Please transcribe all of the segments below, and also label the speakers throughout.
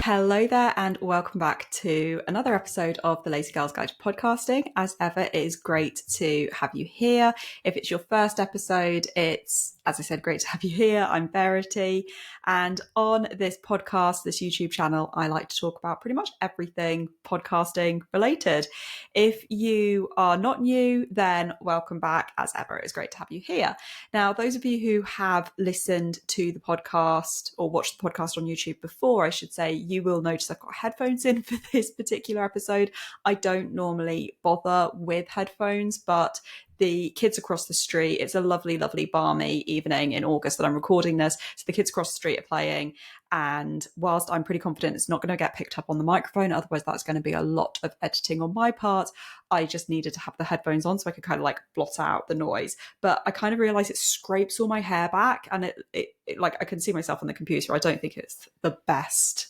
Speaker 1: Hello there and welcome back to another episode of the Lazy Girls Guide to Podcasting. As ever, it is great to have you here. If it's your first episode, it's, as I said, great to have you here. I'm Verity, and on this podcast, this YouTube channel, I like to talk about pretty much everything podcasting related. If you are not new, then welcome back. As ever, it's great to have you here. Now, those of you who have listened to the podcast or watched the podcast on YouTube before, I should say, you will notice I've got headphones in for this particular episode. I don't normally bother with headphones, but the kids across the street, it's a lovely, lovely balmy evening in August that I'm recording this. So the kids across the street are playing. And whilst I'm pretty confident it's not going to get picked up on the microphone, otherwise that's going to be a lot of editing on my part, I just needed to have the headphones on so I could kind of like blot out the noise. But I kind of realized it scrapes all my hair back, and it like I can see myself on the computer. I don't think it's the best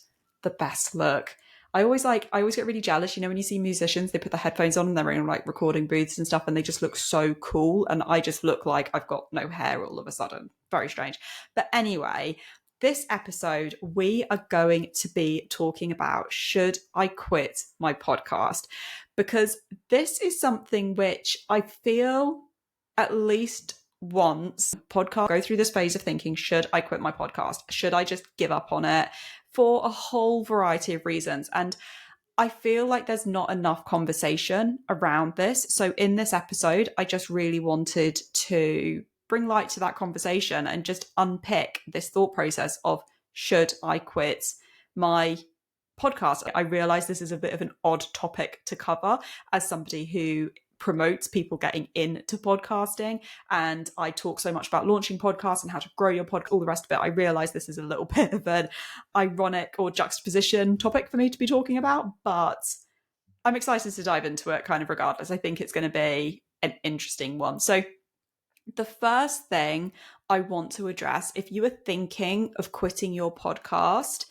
Speaker 1: look. I always get really jealous, when you see musicians, they put the headphones on and they're in like recording booths and stuff and they just look so cool, and I just look like I've got no hair all of a sudden. Very strange. But anyway, this episode we are going to be talking about, should I quit my podcast? Because this is something which I feel at least once podcast go through this phase of thinking, should I quit my podcast? Should I just give up on it? For a whole variety of reasons. And I feel like there's not enough conversation around this. So in this episode, I just really wanted to bring light to that conversation and just unpick this thought process of, should I quit my podcast? I realize this is a bit of an odd topic to cover as somebody who promotes people getting into podcasting, and I talk so much about launching podcasts and how to grow your podcast, all the rest of it. I realize this is a little bit of an ironic or juxtaposition topic for me to be talking about, but I'm excited to dive into it kind of regardless. I think it's going to be an interesting one. So the first thing I want to address, if you are thinking of quitting your podcast,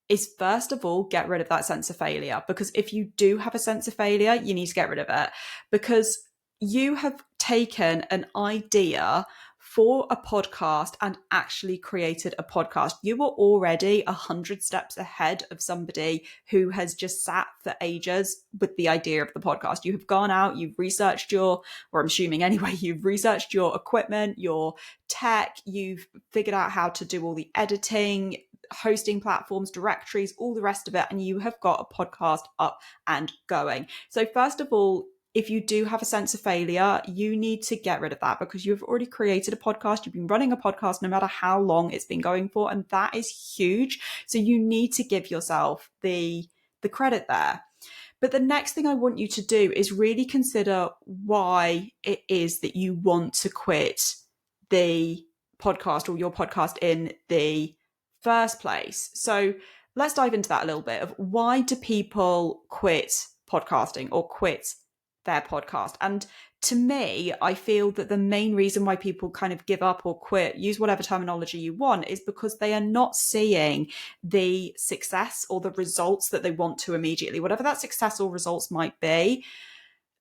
Speaker 1: is first of all, get rid of that sense of failure. Because if you do have a sense of failure, you need to get rid of it, because you have taken an idea for a podcast and actually created a podcast. You were already 100 steps ahead of somebody who has just sat for ages with the idea of the podcast. You have gone out, you've researched or I'm assuming anyway, you've researched your equipment, your tech, you've figured out how to do all the editing, hosting platforms, directories, all the rest of it, and you have got a podcast up and going. So first of all, if you do have a sense of failure, you need to get rid of that, because you've already created a podcast. You've been running a podcast no matter how long it's been going for, and that is huge. So you need to give yourself the credit there. But the next thing I want you to do is really consider why it is that you want to quit the podcast or your podcast in the first place. So let's dive into that a little bit of why do people quit podcasting or quit their podcast? And to me, I feel that the main reason why people kind of give up or quit, use whatever terminology you want, is because they are not seeing the success or the results that they want to immediately. Whatever that success or results might be,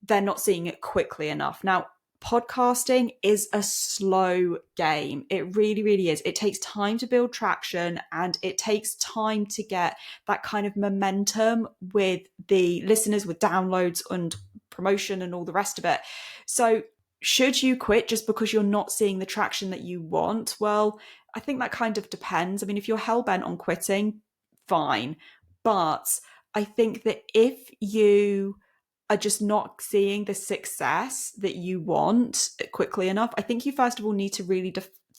Speaker 1: they're not seeing it quickly enough. Now, podcasting is a slow game. It really, really is. It takes time to build traction, and it takes time to get that kind of momentum with the listeners, with downloads and promotion and all the rest of it. So should you quit just because you're not seeing the traction that you want? Well, I think that kind of depends. I mean, if you're hell-bent on quitting, fine. But I think that if you are just not seeing the success that you want quickly enough, I think you first of all need to really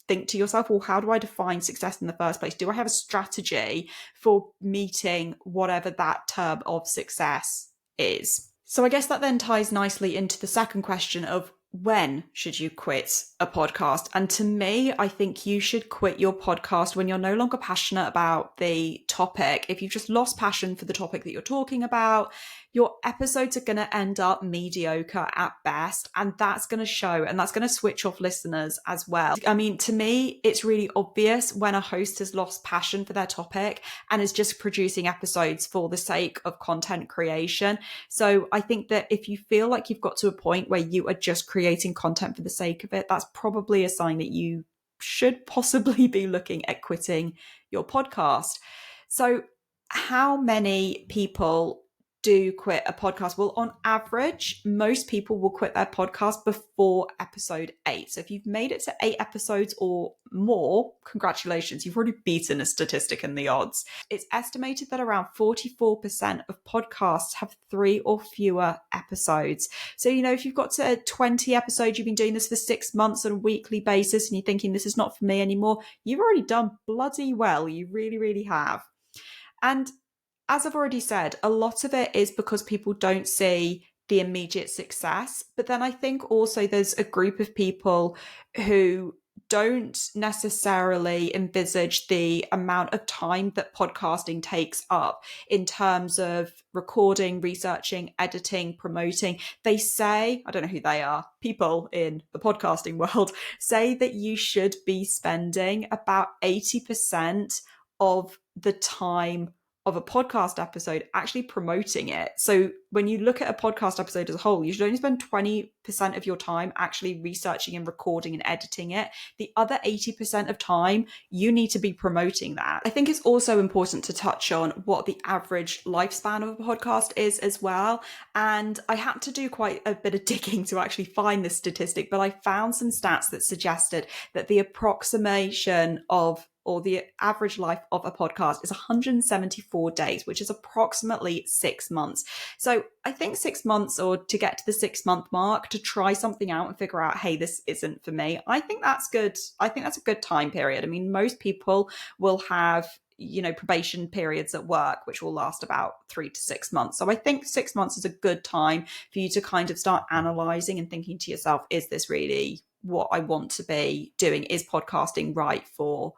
Speaker 1: think to yourself, well, how do I define success in the first place? Do I have a strategy for meeting whatever that term of success is? So I guess that then ties nicely into the second question of, when should you quit a podcast? And to me, I think you should quit your podcast when you're no longer passionate about the topic. If you've just lost passion for the topic that you're talking about, your episodes are going to end up mediocre at best, and that's going to show, and that's going to switch off listeners as well. I mean, to me, it's really obvious when a host has lost passion for their topic and is just producing episodes for the sake of content creation. So I think that if you feel like you've got to a point where you are just creating content for the sake of it, that's probably a sign that you should possibly be looking at quitting your podcast. So how many people do quit a podcast? Well, on average, most people will quit their podcast before episode 8. So if you've made it to 8 episodes or more, congratulations, you've already beaten a statistic in the odds. It's estimated that around 44% of podcasts have 3 or fewer episodes. So, if you've got to 20 episodes, you've been doing this for 6 months on a weekly basis, and you're thinking this is not for me anymore, you've already done bloody well. You really, really have. And as I've already said, a lot of it is because people don't see the immediate success. But then I think also there's a group of people who don't necessarily envisage the amount of time that podcasting takes up in terms of recording, researching, editing, promoting. They say, I don't know who they are, people in the podcasting world say that you should be spending about 80% of the time of a podcast episode actually promoting it. So when you look at a podcast episode as a whole, you should only spend 20% of your time actually researching and recording and editing it. The other 80% of time, you need to be promoting that. I think it's also important to touch on what the average lifespan of a podcast is as well. And I had to do quite a bit of digging to actually find this statistic, but I found some stats that suggested that the approximation of or the average life of a podcast is 174 days, which is approximately 6 months. So I think 6 months, or to get to the 6-month mark, to try something out and figure out, hey, this isn't for me, I think that's good. I think that's a good time period. I mean, most people will have probation periods at work, which will last about 3 to 6 months. So I think 6 months is a good time for you to kind of start analysing and thinking to yourself, is this really what I want to be doing? Is podcasting right for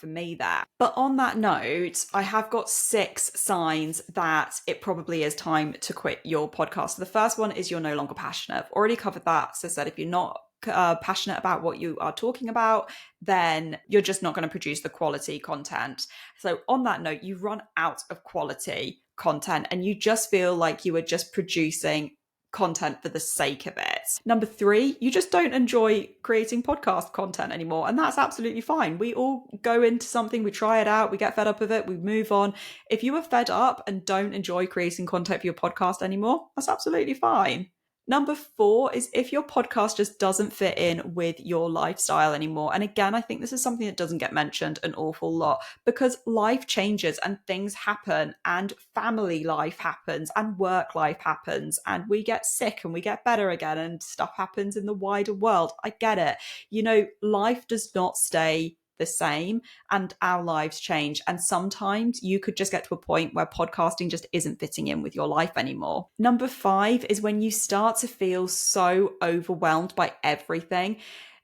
Speaker 1: me there? But on that note, I have got 6 signs that it probably is time to quit your podcast. So the first one is you're no longer passionate. I've already covered that. So I said, if you're not passionate about what you are talking about, then you're just not going to produce the quality content. So on that note, you run out of quality content and you just feel like you are just producing content for the sake of it. Number 3, you just don't enjoy creating podcast content anymore. And that's absolutely fine. We all go into something, we try it out, we get fed up with it, we move on. If you are fed up and don't enjoy creating content for your podcast anymore, that's absolutely fine. Number 4 is if your podcast just doesn't fit in with your lifestyle anymore. And again, I think this is something that doesn't get mentioned an awful lot because life changes and things happen and family life happens and work life happens and we get sick and we get better again and stuff happens in the wider world. I get it. Life does not stay the same and our lives change, and sometimes you could just get to a point where podcasting just isn't fitting in with your life anymore. Number 5 is when you start to feel so overwhelmed by everything.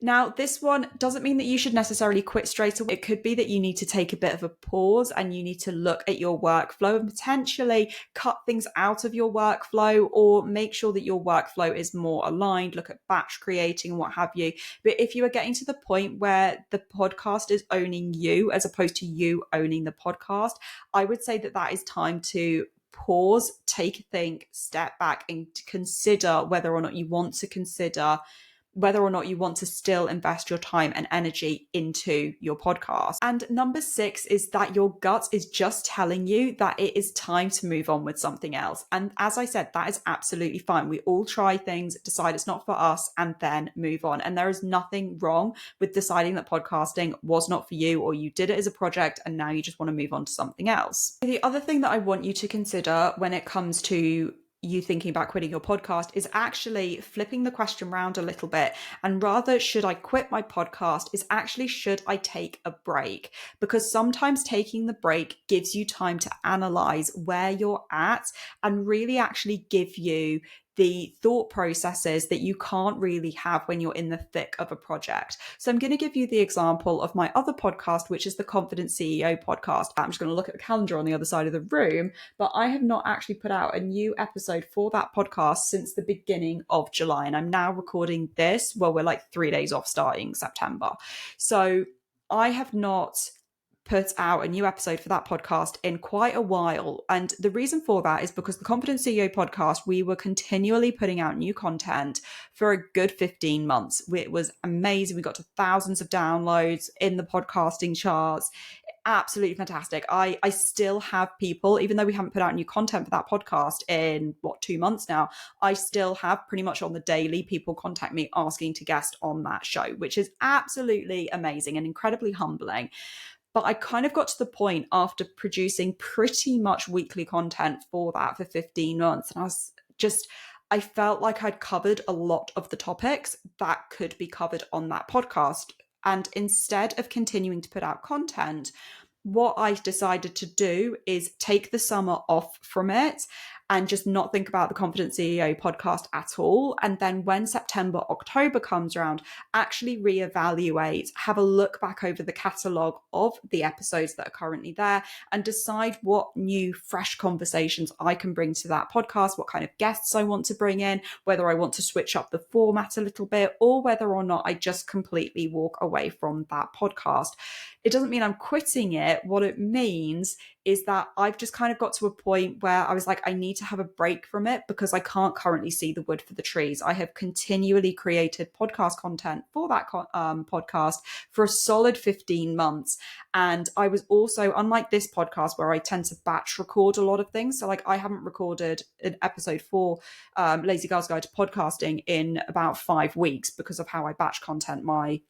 Speaker 1: Now, this one doesn't mean that you should necessarily quit straight away. It could be that you need to take a bit of a pause and you need to look at your workflow and potentially cut things out of your workflow or make sure that your workflow is more aligned, look at batch creating and what have you. But if you are getting to the point where the podcast is owning you as opposed to you owning the podcast, I would say that that is time to pause, take a think, step back and consider whether or not you want to still invest your time and energy into your podcast. And number 6 is that your gut is just telling you that it is time to move on with something else. And as I said, that is absolutely fine. We all try things, decide it's not for us, and then move on. And there is nothing wrong with deciding that podcasting was not for you, or you did it as a project and now you just want to move on to something else. The other thing that I want you to consider when it comes to you thinking about quitting your podcast is actually flipping the question around a little bit, and rather should I quit my podcast is actually should I take a break, because sometimes taking the break gives you time to analyze where you're at and really actually give you the thought processes that you can't really have when you're in the thick of a project. So I'm going to give you the example of my other podcast, which is the Confident CEO podcast. I'm just going to look at the calendar on the other side of the room, but I have not actually put out a new episode for that podcast since the beginning of July. And I'm now recording this, well, we're like 3 days off starting September. So I have not put out a new episode for that podcast in quite a while. And the reason for that is because the Confident CEO podcast, we were continually putting out new content for a good 15 months. It was amazing. We got to thousands of downloads in the podcasting charts. Absolutely fantastic. I still have people, even though we haven't put out new content for that podcast in 2 months now, I still have pretty much on the daily people contact me asking to guest on that show, which is absolutely amazing and incredibly humbling. But I kind of got to the point after producing pretty much weekly content for that for 15 months. And I felt like I'd covered a lot of the topics that could be covered on that podcast. And instead of continuing to put out content, what I decided to do is take the summer off from it and just not think about the Confident CEO podcast at all. And then when September, October comes around, actually reevaluate, have a look back over the catalogue of the episodes that are currently there and decide what new, fresh conversations I can bring to that podcast, what kind of guests I want to bring in, whether I want to switch up the format a little bit, or whether or not I just completely walk away from that podcast. It doesn't mean I'm quitting it. What it means is that I've just kind of got to a point where I was like, I need to have a break from it because I can't currently see the wood for the trees. I have continually created podcast content for that podcast for a solid 15 months. And I was also, unlike this podcast where I tend to batch record a lot of things. So like I haven't recorded an episode for Lazy Girls Guide to Podcasting in about 5 weeks because of how I batch content my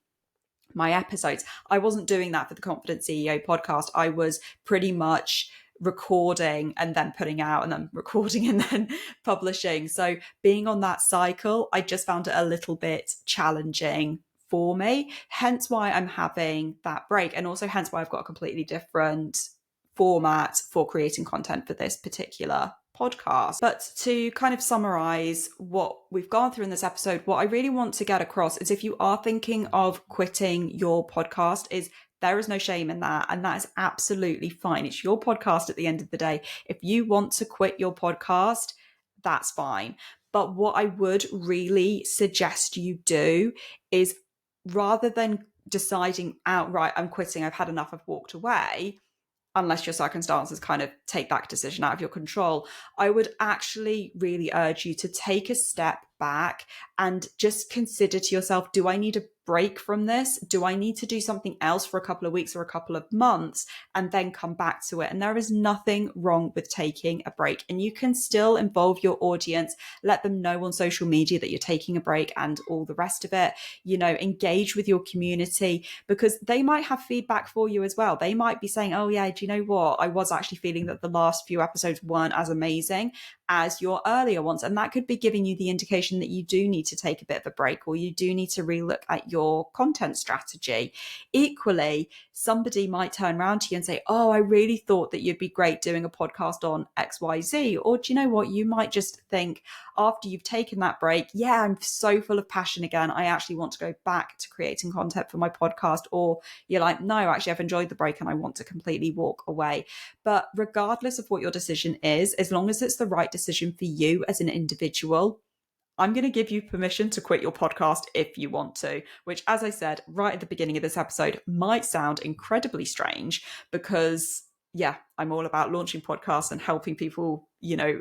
Speaker 1: episodes. I wasn't doing that for the Confident CEO podcast. I was pretty much recording and then putting out and then recording and then publishing. So being on that cycle, I just found it a little bit challenging for me. Hence why I'm having that break. And also hence why I've got a completely different format for creating content for this particular podcast. But to kind of summarize what we've gone through in this episode, what I really want to get across is if you are thinking of quitting your podcast, is there is no shame in that. And that is absolutely fine. It's your podcast at the end of the day. If you want to quit your podcast, that's fine. But what I would really suggest you do is rather than deciding outright, I'm quitting, I've had enough, I've walked away, unless your circumstances kind of take that decision out of your control, I would actually really urge you to take a step back and just consider to yourself, do I need a break from this? Do I need to do something else for a couple of weeks or a couple of months and then come back to it? And there is nothing wrong with taking a break. And you can still involve your audience, let them know on social media that you're taking a break and all the rest of it. You know, engage with your community because they might have feedback for you as well. They might be saying, oh yeah, do you know what? I was actually feeling that the last few episodes weren't as amazing as your earlier ones. And that could be giving you the indication that you do need to take a bit of a break or you do need to relook at your content strategy. Equally, somebody might turn around to you and say, oh, I really thought that you'd be great doing a podcast on XYZ. Or do you know what? You might just think after you've taken that break, yeah, I'm so full of passion again. I actually want to go back to creating content for my podcast. Or you're like, no, actually, I've enjoyed the break and I want to completely walk away. But regardless of what your decision is, as long as it's the right decision for you as an individual, I'm going to give you permission to quit your podcast if you want to, which, as I said right at the beginning of this episode, might sound incredibly strange because, yeah, I'm all about launching podcasts and helping people, you know,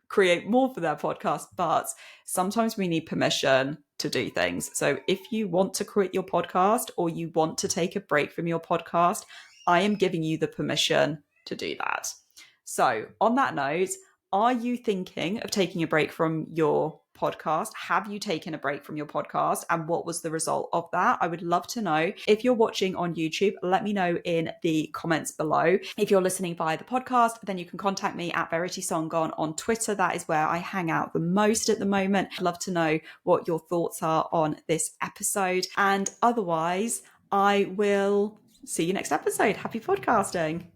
Speaker 1: create more for their podcast. But sometimes we need permission to do things. So if you want to quit your podcast or you want to take a break from your podcast, I am giving you the permission to do that. So on that note, are you thinking of taking a break from your podcast? Have you taken a break from your podcast? And what was the result of that? I would love to know. If you're watching on YouTube, let me know in the comments below. If you're listening via the podcast, then you can contact me at VeritySongon on Twitter. That is where I hang out the most at the moment. I'd love to know what your thoughts are on this episode. And otherwise, I will see you next episode. Happy podcasting.